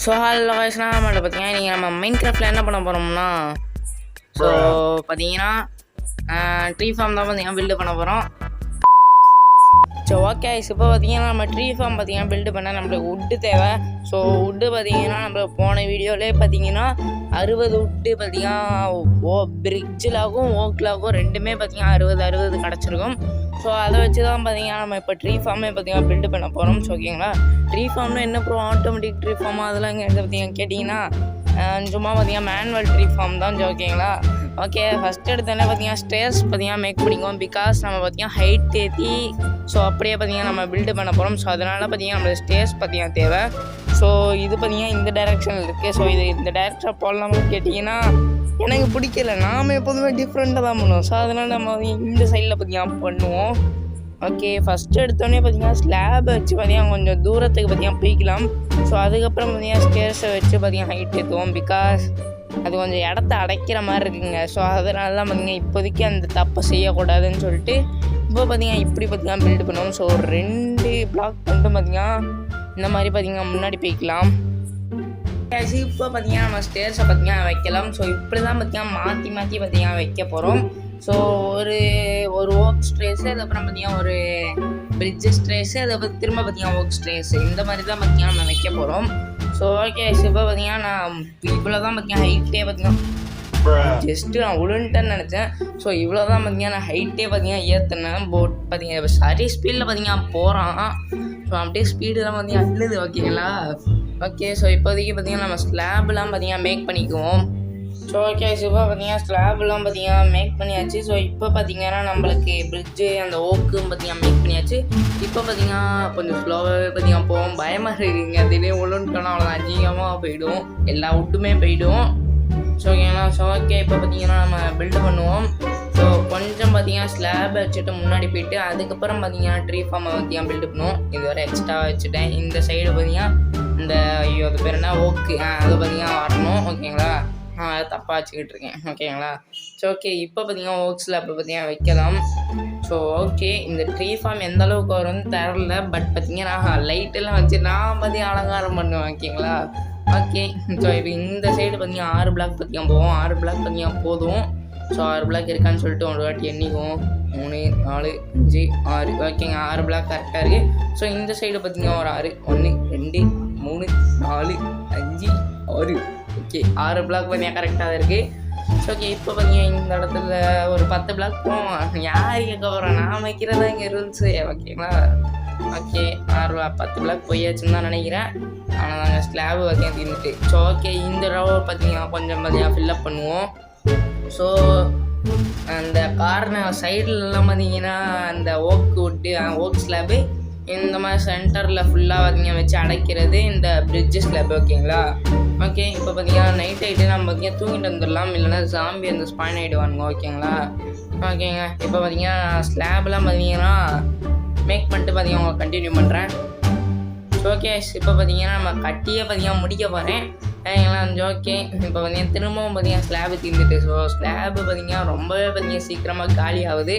So hello காய்ஸ்னா நம்மள்ட்ட பார்த்தீங்கன்னா நீங்கள் நம்ம மைண்ட் கிராஃப்டில் என்ன பண்ண போகிறோம்னா ஸோ பார்த்தீங்கன்னா ட்ரீ ஃபார்ம் தான் பார்த்தீங்கன்னா பில்டு பண்ண போகிறோம். ஸோ ஓகே இப்போ பார்த்தீங்கன்னா நம்ம ட்ரீ ஃபார்ம் பார்த்தீங்கன்னா பில்டு பண்ண நம்மளுக்கு உட்டு தேவை. ஸோ உட்டு பார்த்தீங்கன்னா நம்ம போன வீடியோவிலே பார்த்தீங்கன்னா 60 உட்டு பார்த்தீங்கன்னா பிரிட்ஜிலாகும் ஓக்லாகும் ரெண்டுமே பார்த்தீங்கன்னா 60 கிடச்சிருக்கும். ஸோ அதை வச்சு தான் பார்த்தீங்கன்னா நம்ம இப்போ ட்ரீ ஃபார்மே பார்த்தீங்கன்னா பில்டு பண்ண போகிறோம். ஸோ ஓகேங்களா, ட்ரீ ஃபார்ம்னா என்ன ப்ரோ ஆட்டோமேட்டிக் ட்ரீ ஃபார்மா அதெல்லாம் இங்கே பார்த்தீங்கன்னா கேட்டிங்கன்னா சும்மா பார்த்தீங்கன்னா மேனுவல் ட்ரீ ஃபார்ம் தான். ஓகேங்களா, ஓகே ஃபஸ்ட் எடுத்தோடனே பார்த்தீங்கன்னா ஸ்டேர்ஸ் பார்த்தீங்கன்னா மேக் பண்ணிக்குவோம். பிகாஸ் நம்ம பார்த்தீங்கன்னா ஹைட் ஏற்றி ஸோ அப்படியே பார்த்தீங்கன்னா நம்ம பில்டு பண்ண போகிறோம். ஸோ அதனால் பார்த்தீங்கன்னா நம்மளுக்கு ஸ்டேர்ஸ் பார்த்தீங்கன்னா தேவை. ஸோ இது பார்த்தீங்கன்னா இந்த டைரெக்ஷனில் இருக்குது. ஸோ இது இந்த டைரெக்ஷன் போடலாம்னு கேட்டிங்கன்னா எனக்கு பிடிக்கல. நாம் எப்போதுமே டிஃப்ரெண்ட்டாக தான் பண்ணுவோம். ஸோ அதனால் நம்ம இந்த சைடில் பார்த்தீங்கன்னா பண்ணுவோம். ஓகே ஃபஸ்ட்டு எடுத்தோடனே பார்த்தீங்கன்னா ஸ்லாபை வச்சு பார்த்தீங்கன்னா கொஞ்சம் தூரத்துக்கு பார்த்தீங்கன்னா போய்க்கலாம். ஸோ அதுக்கப்புறம் பார்த்தீங்கன்னா ஸ்டேர்ஸை வச்சு பார்த்தீங்கன்னா ஹைட் ஏற்றுவோம். பிகாஸ் அது கொஞ்சம் இடத்த அடைக்கிற மாதிரி இருக்குங்க. ஸோ அதனால தான் பார்த்தீங்கன்னா இப்போதைக்கு அந்த தப்பை செய்யக்கூடாதுன்னு சொல்லிட்டு இப்போ பார்த்தீங்கன்னா இப்படி பார்த்தீங்கன்னா பில்டு பண்ணுவோம். ஸோ 2 பிளாக் மட்டும் பார்த்தீங்கன்னா இந்த மாதிரி பார்த்தீங்கன்னா முன்னாடி போய்க்கலாம். இப்போ பார்த்தீங்கன்னா நம்ம ஸ்டேர்ஸை பார்த்தீங்கன்னா வைக்கலாம். ஸோ இப்படி தான் பார்த்தீங்கன்னா மாற்றி பார்த்தீங்கன்னா வைக்க போகிறோம். ஸோ ஒரு ஓக் ஸ்ட்ரேஸு, அதுக்கப்புறம் பார்த்தீங்கன்னா ஒரு பிரிட்ஜ் ஸ்ட்ரேஸு, அதுக்கப்புறம் திரும்ப பார்த்தீங்கன்னா ஓக் ஸ்ட்ரேஸு, இந்த மாதிரி தான் பார்த்தீங்கன்னா நம்ம வைக்க போகிறோம். ஸோ ஓகே இப்போ பார்த்தீங்கன்னா நான் இவ்வளோ தான் பார்த்தீங்கன்னா ஹைட்டே பார்த்தீங்கன்னா ஜஸ்ட்டு நான் உளுன்ட்டேன்னு நினச்சேன். ஸோ இவ்வளோ தான் பார்த்தீங்கன்னா நான் ஹைட்டே பார்த்தீங்கன்னா ஏற்றினேன். போட் பார்த்தீங்கன்னா சரி ஸ்பீடில் பார்த்தீங்கன்னா போகிறான். ஸோ அப்படியே ஸ்பீடெலாம் பார்த்தீங்கன்னா அள்ளுது. ஓகேங்களா, ஓகே ஸோ இப்போதைக்கு பார்த்தீங்கன்னா நம்ம ஸ்லாப்லாம் பார்த்தீங்கன்னா மேக் பண்ணிக்குவோம். ஸோ ஓகே இப்போ பார்த்தீங்கன்னா ஸ்லாப்லாம் பார்த்தீங்கன்னா மேக் பண்ணியாச்சு. ஸோ இப்போ பார்த்தீங்கன்னா நம்மளுக்கு பிரிட்ஜு அந்த ஓக்கும் பார்த்தீங்கன்னா மேக் பண்ணியாச்சு. இப்போ பார்த்தீங்கன்னா கொஞ்சம் ஸ்லோவாகவே பார்த்தீங்கன்னா போவோம். பயமாக இருக்குங்க. திடீர்னு ஒழுன்ட்டோன்னா அவ்வளோதான் அதிகமாக போயிடும், எல்லா விட்டுமே போயிடும். ஸோ ஓகேங்களா, ஸோ ஓகே இப்போ பார்த்தீங்கன்னா நம்ம பில்டு பண்ணுவோம். ஸோ கொஞ்சம் பார்த்தீங்கன்னா ஸ்லாபை வச்சுட்டு முன்னாடி போயிட்டு அதுக்கப்புறம் பார்த்தீங்கன்னா ட்ரீ ஃபார்மை பார்த்தீங்கன்னா பில்டு பண்ணுவோம். இது வரை எக்ஸ்ட்ரா வச்சுட்டேன். இந்த சைடு பார்த்தீங்கன்னா இந்த அது பேர் என்ன ஓக்கு அது பார்த்தீங்கன்னா வரணும். ஓகேங்களா, அதை தப்பாக வச்சுக்கிட்டு இருக்கேன். ஓகேங்களா, ஸோ ஓகே இப்போ பார்த்தீங்கன்னா ஓக் ஸ்லாப் பார்த்தீங்கன்னா வைக்கலாம். ஸோ ஓகே இந்த ட்ரீ ஃபார்ம் எந்த அளவுக்கு வரும்னு தெரில. பட் பார்த்தீங்கன்னா லைட்டெல்லாம் வச்சு நான் பார்த்தீங்கன்னா அலங்காரம் பண்ணுவேன். ஓகேங்களா, ஓகே ஸோ இப்போ இந்த சைடு பார்த்தீங்கன்னா 6 பிளாக் பார்த்தீங்கன்னா போவோம். 6 பிளாக் பார்த்தீங்கன்னா போதும். ஸோ 6 பிளாக் இருக்கான்னு சொல்லிட்டு ஒரு வாட்டி எண்ணிக்குவோம். 3 4 5 6. ஓகேங்க, 6 பிளாக் கரெக்டாக இருக்குது. ஸோ இந்த சைடு பார்த்தீங்கன்னா ஒரு 6 1 2 3 4 5 6. ஓகே 6 பிளாக் பார்த்தீங்கன்னா கரெக்டாக இருக்குது. ஸோ ஓகே இப்போ பார்த்தீங்கன்னா இந்த இடத்துல ஒரு 10 பிளாக் போவோம். யார் கேட்க போகிறோம், நான் வைக்கிறதா இங்கே ரூல்ஸு. ஓகேங்களா, ஓகே 10 பிளாக் போயாச்சுன்னு தான் நினைக்கிறேன். ஆனால் நாங்கள் ஸ்லாபு பார்த்தீங்கன்னா தீர்ந்துட்டு. ஸோ ஓகே இந்த ரவ பார்த்தீங்கன்னா கொஞ்சம் பார்த்தீங்கன்னா ஃபில்லப் பண்ணுவோம். ஸோ அந்த கார்னர் சைட்லலாம் பார்த்தீங்கன்னா அந்த ஓக் விட்டு ஓக் ஸ்லாபு இந்த மாதிரி சென்டரில் ஃபுல்லாக பார்த்தீங்கன்னா வச்சு அடைக்கிறது இந்த பிரிட்ஜு ஸ்லாப். ஓகேங்களா, ஓகே இப்போ பார்த்தீங்கன்னா நைட் ஆகிட்டு நம்ம பார்த்தீங்கன்னா தூங்கிட்டு வந்துடலாம். இல்லைன்னா ஜாம்பி அந்த ஸ்பாயின் ஆகிடுவானுங்க. ஓகேங்களா, ஓகேங்க இப்போ பார்த்தீங்கன்னா ஸ்லாப்லாம் பார்த்தீங்கன்னா மேக் பண்ணிட்டு பார்த்தீங்கன்னா உங்களுக்கு கண்டினியூ பண்ணுறேன். ஓகே இப்போ பார்த்தீங்கன்னா நம்ம கட்டியே பார்த்தீங்கன்னா முடிக்க போகிறேன். ஓகே இப்போ பார்த்தீங்கன்னா திரும்பவும் பார்த்தீங்கன்னா ஸ்லாபு தீர்ந்துட்டு. ஸோ ஸ்லாபு பார்த்தீங்கன்னா ரொம்பவே பார்த்தீங்கன்னா சீக்கிரமாக காலி ஆகுது.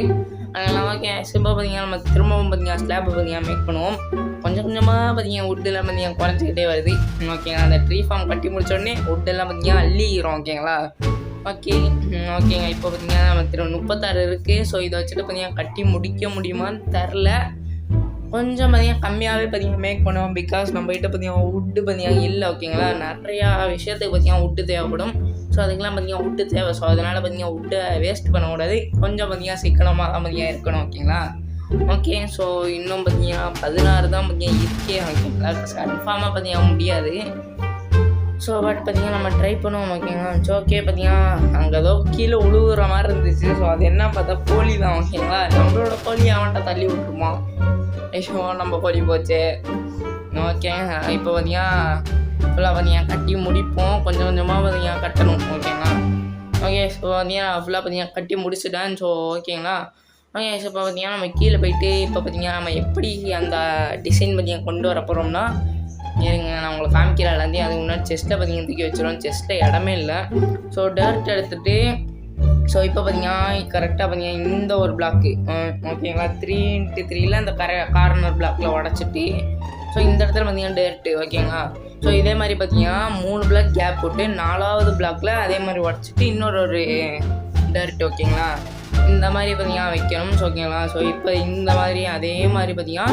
அதனால் ஓகே இப்போ பார்த்தீங்கன்னா நம்ம திரும்பவும் பார்த்தீங்கன்னா ஸ்லாபு பார்த்தீங்கன்னா மேக் பண்ணுவோம். கொஞ்சம் கொஞ்சமாக பார்த்தீங்கன்னா வுட்டெல்லாம் பார்த்தீங்கன்னா குறைஞ்சிக்கிட்டே வருது. ஓகேங்களா, அந்த ட்ரீ ஃபார்ம் கட்டி முடிச்சோடனே வுட்டெல்லாம் பார்த்தீங்கன்னா அள்ளிக்கிறோம். ஓகேங்களா, ஓகே ஓகேங்க இப்போ பார்த்தீங்கன்னா நம்ம 36 இருக்குது. ஸோ இதை வச்சுட்டு பார்த்தீங்கன்னா கட்டி முடிக்க முடியுமான்னு தெரில. கொஞ்சம் பார்த்தீங்கன்னா கம்மியாகவே பார்த்தீங்கன்னா மேக் பண்ணுவோம். பிகாஸ் நம்மகிட்ட பார்த்தீங்கன்னா வுட்டு பார்த்தீங்கன்னா இல்லை. ஓகேங்களா, நிறையா விஷயத்துக்கு பார்த்தீங்கன்னா வுட்டு தேவைப்படும். ஸோ அதுக்கெல்லாம் பார்த்தீங்கன்னா வுட்டு தேவை. ஸோ அதனால் பார்த்தீங்கன்னா வுட்டை வேஸ்ட் பண்ணக்கூடாது. கொஞ்சம் பார்த்தீங்கன்னா சிக்கனமாக தான் பார்த்தீங்கன்னா இருக்கணும். ஓகேங்களா, ஓகே ஸோ இன்னும் பார்த்தீங்கன்னா 16 தான் பார்த்தீங்கன்னா இருக்கே. ஓகேங்களா, கன்ஃபார்மாக பார்த்தீங்கன்னா முடியாது. ஸோ பட் பார்த்தீங்கன்னா நம்ம ட்ரை பண்ணுவோம். ஓகேங்களா, ஸோ ஓகே பார்த்தீங்கன்னா அங்கே ஏதோ கீழே உழுவுற மாதிரி இருந்துச்சு. ஸோ அது என்ன பார்த்தா கோழி தான். ஓகேங்களா, நம்மளோட கோழி அவன்கிட்ட தள்ளி விட்டுருமா. ஐயோ நம்ம கோழி போச்சு. ஓகே இப்போ பார்த்தீங்கன்னா ஃபுல்லாக பார்த்தீங்கன்னா கட்டி முடிப்போம். கொஞ்சம் கொஞ்சமாக பார்த்தீங்கன்னா கட்டணும். ஓகேங்களா, ஓகே ஸோ பார்த்தீங்கன்னா ஃபுல்லாக பார்த்தீங்கன்னா கட்டி முடிச்சுட்டேன். ஸோ ஓகேங்களா, ஓகே ஸோ இப்போ பார்த்தீங்கன்னா நம்ம கீழே போயிட்டு இப்போ பார்த்தீங்கன்னா நம்ம எப்படி அந்த டிசைன் பார்த்தீங்கன்னா கொண்டு வர போகிறோம்னா இருங்க நான் உங்களை காமிக்கிறேன். எல்லாத்தையும் அதுக்கு முன்னாடி செஸ்ட்டில் பார்த்தீங்கன்னா தூக்கி வச்சிடும். செஸ்ட்டில் இடமே இல்லை. ஸோ டர்ட் எடுத்துகிட்டு ஸோ இப்போ பார்த்தீங்கன்னா கரெக்டாக பார்த்தீங்கன்னா இந்த ஒரு பிளாக்கு ஓகேங்களா 3x3 அந்த கார்னர் பிளாக்கில் உடச்சிட்டு ஸோ இந்த இடத்துல பார்த்தீங்கன்னா டேர்ட்டு ஓகேங்களா. ஸோ இதே மாதிரி பார்த்தீங்கன்னா 3 பிளாக் கேப் போட்டு 4வது பிளாக்ல அதே மாதிரி உடச்சிட்டு இன்னொரு டர்ட் ஓகேங்களா, இந்த மாதிரி பார்த்தீங்கன்னா வைக்கணும். ஸோ ஓகேங்களா, ஸோ இப்போ இந்த மாதிரி அதே மாதிரி பார்த்தீங்கன்னா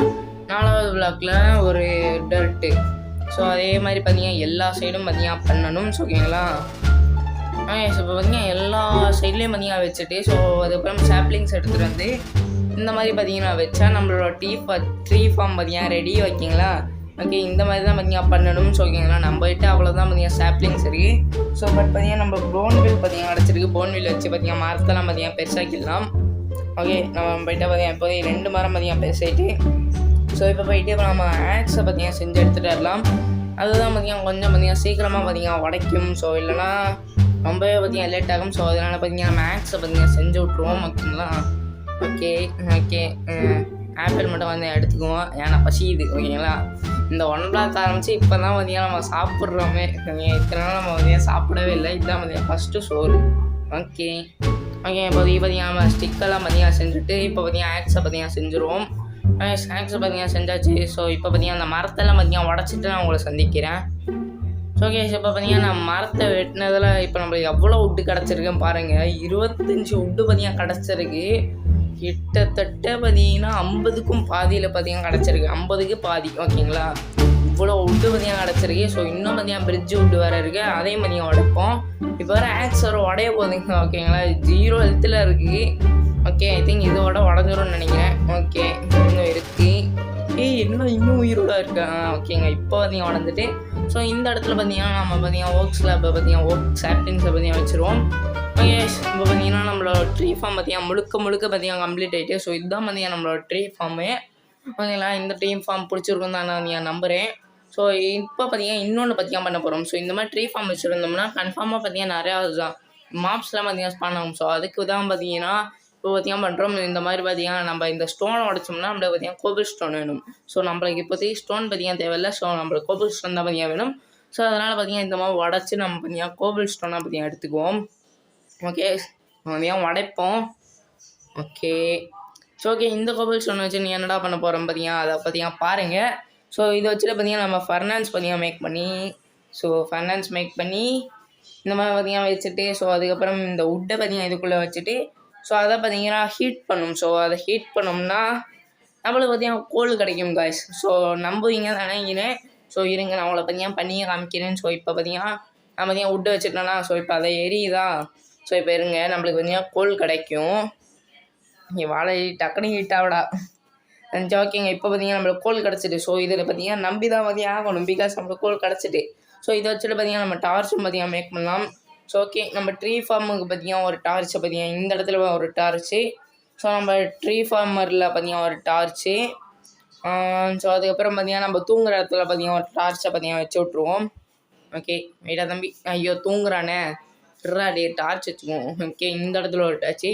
4வது பிளாக்ல ஒரு டர்ட்டு. ஸோ அதே மாதிரி பார்த்தீங்கன்னா எல்லா சைடும் பார்த்தீங்கன்னா பண்ணணும். ஸோ ஓகேங்களா, இப்போ பார்த்தீங்கன்னா எல்லா சைட்லேயும் பார்த்தீங்கன்னா வச்சுட்டு ஸோ அதுக்கப்புறம் சாப்ளிங்ஸ் எடுத்துகிட்டு வந்து இந்த மாதிரி பார்த்தீங்கன்னா வச்சா நம்மளோட ட்ரீ ஃபார்ம் பார்த்தீங்கன்னா ரெடி ஓகேங்களா. ஓகே, இந்த மாதிரி தான் பார்த்தீங்கன்னா பண்ணணும். ஸோ ஓகேங்களா, நம்மகிட்ட அவ்வளோதான் பார்த்தீங்கன்னா சாப்ளிங்ஸ் இருக்குது. ஸோ பட் பார்த்தீங்கன்னா நம்ம போன்வில் பார்த்தீங்கன்னா கிடச்சிருக்கு. போன்வில் வச்சு பார்த்தீங்கன்னா மரத்தெல்லாம் பார்த்தீங்கன்னா பெருசாக்கிடலாம். ஓகே, நம்ம போய்ட்டு பார்த்தீங்கன்னா இப்போதே 2 மரம் பார்த்தீங்கன்னா பெருசாகிட்டு ஸோ இப்போ போயிட்டு இப்போ நம்ம ஆக்ஸை பார்த்தீங்கன்னா செஞ்சு எடுத்துகிட்டு வரலாம். அதுதான் பார்த்தீங்கன்னா கொஞ்சம் பார்த்தீங்கன்னா சீக்கிரமாக பார்த்தீங்கன்னா உடைக்கும். ஸோ இல்லைனா ரொம்பவே பார்த்தீங்கன்னா லேட் ஆகும். ஸோ அதனால் பார்த்தீங்கன்னா நம்ம ஆக்ஸை பார்த்தீங்கன்னா செஞ்சு விட்ருவோம் ஓகேங்களா. ஓகே ஓகே, ஆப்பிள் மட்டும் வந்து எடுத்துக்குவோம், ஏன்னா பசியுது ஓகேங்களா. இந்த 1 பிளாக் ஆரம்பித்து இப்போ தான் பார்த்தீங்கன்னா நம்ம சாப்பிட்றோமே. இத்தனை நாள் நம்ம பார்த்தீங்கன்னா சாப்பிடவே இல்லை. இதுதான் பார்த்தீங்கன்னா ஃபஸ்ட்டு சோறு. ஓகே ஓகே, இப்போதைக்கு பார்த்தீங்கன்னா நம்ம ஸ்டிக்கெல்லாம் பார்த்தீங்கன்னா செஞ்சுட்டு இப்போ பார்த்தீங்கன்னா ஆக்ஸை பார்த்தீங்கன்னா செஞ்சுருவோம். ஸ்நாக்ஸை பார்த்தீங்கன்னா செஞ்சாச்சு. ஸோ இப்போ பார்த்தீங்கன்னா அந்த மரத்தெல்லாம் பார்த்தீங்கன்னா உடச்சிட்டு நான் உங்களை சந்திக்கிறேன். ஸோ ஓகே, இப்போ பார்த்தீங்கன்னா நான் மரத்தை வெட்டினதில் இப்போ நம்மளுக்கு எவ்வளோ உட்டு கிடச்சிருக்குன்னு பாருங்கள். 25 உட்டு பார்த்தீங்கன்னா கிடச்சிருக்கு. கிட்டத்தட்ட பார்த்தீங்கன்னா 50க்கும் பாதியில் பார்த்தீங்கன்னா கிடச்சிருக்கு. 50க்கு பாதி ஓகேங்களா, இவ்வளோ உட்டு பார்த்தீங்கன்னா கிடச்சிருக்கு. ஸோ இன்னும் பார்த்தீங்கன்னா பிரிட்ஜு உட்டு வேறு இருக்குது, அதையும் பார்த்தீங்கன்னா உடைப்போம். இப்போ வேறு ஆக்ஸ் வர உடைய போகுதுங்க ஓகேங்களா. 0 ஹெல்த்தில் இருக்குது. ஓகே, ஐ திங்க் இதோட உடஞ்சிரும்னு நினைக்கிறேன். ஓகே, இன்னும் இருக்குது. இன்னும் உயிரோட இருக்கா. ஓகேங்க, இப்போ பார்த்தீங்கன்னா உடஞ்சிட்டு ஸோ இந்த இடத்துல பார்த்தீங்கன்னா நம்ம பார்த்தீங்கன்னா ஓக் ஸ்லாப்பை பார்த்தீங்கன்னா ஓக் சாப்ளிங்ஸை பார்த்தீங்கன்னா வச்சுருவோம். ஓகே, இப்போ பார்த்தீங்கன்னா நம்மளோட ட்ரீ ஃபார்ம் பார்த்தீங்கன்னா முழுக்க பார்த்தீங்கன்னா கம்ப்ளீட் ஆகிட்டு. ஸோ இதுதான் பார்த்தீங்கன்னா நம்மளோட ட்ரீ ஃபார்மு ஓகேங்களா. இந்த ட்ரீ ஃபார்ம் பிடிச்சிருக்கும் தான் நான் நம்புகிறேன். ஸோ இப்போ பார்த்தீங்கன்னா இன்னொன்று பார்த்தீங்கன்னா பண்ண போகிறோம். ஸோ இந்த மாதிரி ட்ரீ ஃபார்ம் வச்சுருந்தோம்னா கன்ஃபார்மாக பார்த்தீங்கன்னா நிறையா தான் மாப்ஸ்லாம் பார்த்தீங்கன்னா ஸ்பான் ஆகும். ஸோ அதுக்கு தான் பார்த்தீங்கன்னா இப்போ பார்த்தீங்கன்னா பண்ணுறோம். இந்த மாதிரி பார்த்தீங்கன்னா நம்ம இந்த ஸ்டோனை உடச்சோம்னா நம்மளுக்கு பார்த்தீங்கன்னா கோபிள் ஸ்டோன் வேணும். ஸோ நம்மளுக்கு இப்போதைக்கு ஸ்டோன் பார்த்தீங்கன்னா தேவையில்லை. ஸோ நம்மளுக்கு கோபிள் ஸ்டோன் தான் பார்த்தீங்கன்னா வேணும். ஸோ அதனால் பார்த்தீங்கன்னா இந்த மாதிரி உடச்சி நம்ம பார்த்தீங்கன்னா கோபிள் ஸ்டோனாக பார்த்தீங்கன்னா எடுத்துக்குவோம். ஓகே, பார்த்தீங்கன்னா உடைப்போம். ஓகே, ஸோ ஓகே, இந்த கோபிள் ஸ்டோன் வச்சு நீ என்னடா பண்ண போகிறோம் பார்த்தீங்கன்னா அதை பார்த்தீங்கன்னா பாருங்கள். ஸோ இதை வச்சுட்டு பார்த்தீங்கன்னா நம்ம ஃபர்னான்ஸ் பார்த்தீங்கன்னா மேக் பண்ணி இந்த மாதிரி பார்த்தீங்கன்னா வச்சுட்டு ஸோ அதுக்கப்புறம் இந்த உட்டை பார்த்தீங்கன்னா இதுக்குள்ளே வச்சுட்டு ஸோ அதை பார்த்தீங்கன்னா ஹீட் பண்ணும். ஸோ அதை ஹீட் பண்ணோம்னா நம்மளுக்கு பார்த்தீங்கன்னா கோல் கிடைக்கும் காய்ஸ். ஸோ நம்புவீங்க நினைக்கிறேன். ஸோ இருங்க, நான் அவளை பார்த்தீங்கன்னா பண்ணியே காமிக்கிறேன். ஸோ இப்போ பார்த்தீங்கன்னா நான் பார்த்தீங்கன்னா உட்டை வச்சுட்டேன்னா ஸோ இப்போ அதை எரியுதா. ஸோ இப்போ இருங்க, நம்மளுக்கு பார்த்தீங்கன்னா கோல் கிடைக்கும். இங்கே வாழை டக்குனு ஹீட்டாகடா நினச்சி. ஓகேங்க, இப்போ பார்த்தீங்கன்னா நம்மளுக்கு கோல் கிடச்சிட்டு. ஸோ இதில் பார்த்தீங்கன்னா நம்பி தான் பார்த்தீங்கன்னா ஆகணும், பிகாஸ் நம்மளுக்கு கோல் கிடச்சிட்டு. ஸோ இதை வச்சுட்டு பார்த்தீங்கன்னா நம்ம டார்ச்சும் பார்த்தீங்கன்னா மேக் பண்ணலாம். ஸோ ஓகே, நம்ம ட்ரீ ஃபார்முக்கு பார்த்தீங்கன்னா ஒரு டார்ச்சை பார்த்தீங்கன்னா இந்த இடத்துல ஒரு டார்ச்சு. ஸோ நம்ம ட்ரீ ஃபார்மரில் பார்த்தீங்கன்னா ஒரு டார்ச்சு. ஸோ அதுக்கப்புறம் பார்த்தீங்கன்னா நம்ம தூங்குற இடத்துல பார்த்தீங்கன்னா ஒரு டார்ச்சை பார்த்தீங்கன்னா வச்சு விட்ருவோம். ஓகே, வெயிட்டா தம்பி, ஐயோ தூங்குறானே, டே டார்ச் வச்சுக்குவோம். ஓகே, இந்த இடத்துல ஒரு டார்ச்சு,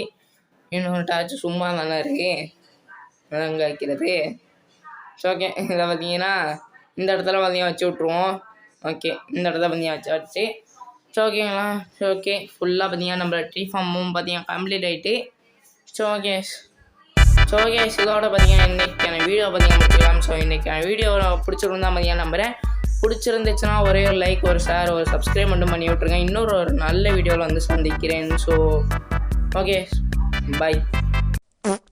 இன்னொரு டார்ச்சு சும்மா தானே இருக்குது அங்கே வைக்கிறது. ஸோ ஓகே, இதில் பார்த்தீங்கன்னா இந்த இடத்துல பார்த்தீங்கன்னா வச்சு விட்ருவோம். ஓகே, இந்த இடத்துல பார்த்தீங்கன்னா வச்சு. ஸோ ஓகேங்களா, ஸோ ஓகே, ஃபுல்லாக பார்த்தீங்கன்னா நம்ம ட்ரீ ஃபார்மும் பார்த்தீங்கன்னா கம்ப்ளீட் ஆகிட்டு. ஸோ ஓகே இதோட பார்த்தீங்கன்னா இன்றைக்கான வீடியோ பார்த்தீங்கன்னா முடிச்சுக்கலாம். ஸோ இன்றைக்கான வீடியோ பிடிச்சிருந்தா பார்த்தீங்கன்னா நம்புகிறேன். பிடிச்சிருந்துச்சுன்னா ஒரே ஒரு லைக், ஒரு ஷேர், ஒரு சப்ஸ்கிரைப் மட்டும் பண்ணி விட்ருங்க. இன்னொரு நல்ல வீடியோவில் வந்து சந்திக்கிறேன். So okay, by.